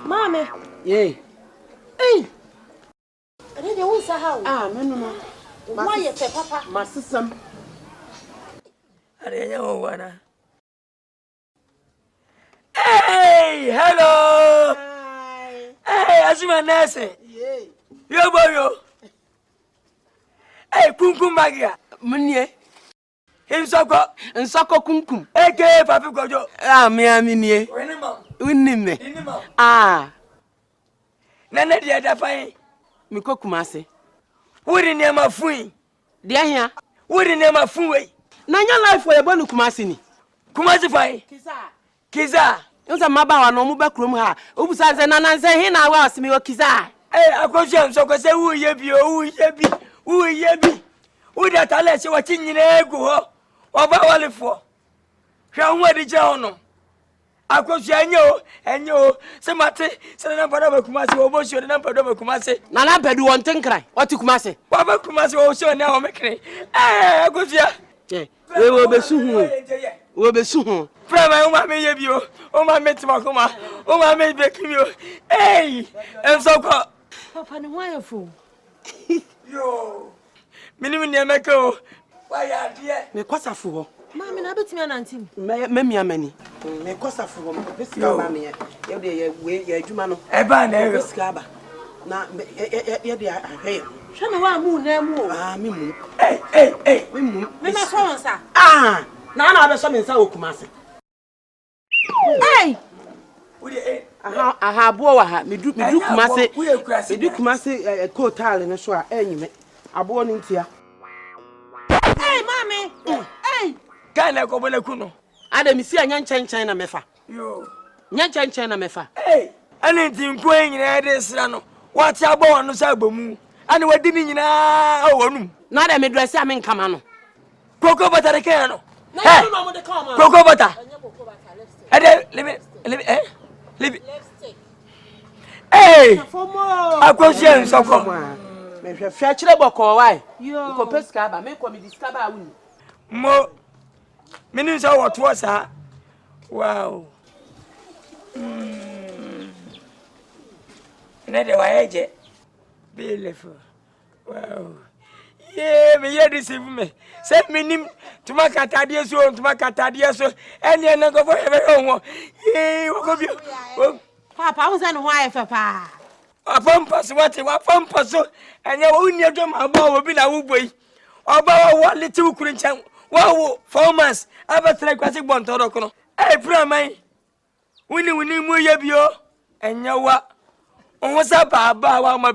Mame. Yay. Hey. And then you won't say how. Ah, no. Why you say, Papa? My sister. I didn't know one. Hey, hello. Hi. Hey, I see my nurse. Yay. Yo, boy. Hey, kumkum magia. Munye. Nsoko Kunkum. Eke papi kojo. Ah, me aminie. Winime. Ah. Nana dia da fine. Me ko Kumase. Wuri ne ma fun. Dia hia. Wuri ne ma fun we. Na nya life we bonu Kumase ni. Kumasi fine. Kiza. Nsa maba wa no mu ba krom ha. Obusa se nana se he na wa asemi o Kiza. Eh, akoso nsoko se wuye bi o wuye bi. Uda tale se wati nyina egu ho. Oba walefo. Hwa hu adi je hono. Akoso enyo se mate se na pada ba Kumasi obo sho na pada ba Kumasi. Na na pedu won tenkran. Oti Kumase. Baba Kumasi o sho na o mekre. Eh, akoso ya. We wo besu hu. Wo besu hu. Prema uma me ye bi o. Uma me tima kuma. Uma me be kimi o. Hey! Ensoko. Papa, no why you Yo. Minimum ne meka o. Why ya die? Me kwasafo ho. Mame, na betimi anantim. Me miamani. Me kwasafo ho. Bisika ba me ye. Ye de ye adwuma no. E ba na e. Bisika ba. Na ye de ahwe. Hwe na wa mu na mu. Ah, me mu. Hey. Me mu. Me na so nsa. Ah! Na be so me nsa o Kumase. Hey! Aha abo wa ha. Medu Kumase. Medu Kumase kotal ne so a enyime. Abo no ntia. Hey, Mame! Hey! Kana ko bole kuno. Ada mi si anya nchenchen na mefa. Yo. Nya nchenchen na mefa. Hey! Ani ntimpo nyina de sra no. Wati abo wonu sa agbamu. Ani wadi ni nyina wonum. Na da me dress am nkama no. Koko bata de kan no. Na no mo de come. Koko bata. Ade libi. Hey! Akosia nsoko. Me hwe kire boko wai. Ko pesika ba me ko me disika ba wuni. Mo minin sa woto sa. Wow. Nede wa eje. Beautiful. Wow. Yeah, me ye deceive me. Say minim tuma katadie so ene na go for ebe ho. Yeah, wo go bi. Papa, who say no why papa? Afampas what wa fampas so enye wo uni adom aba wo bi na wo boi. Oba wo leti wo kuru nchan. Wo 4 months abetre kwase bontoro kono. Eh praman. Wini mu ye bio. Enye wa. Onwo sa baba wa ma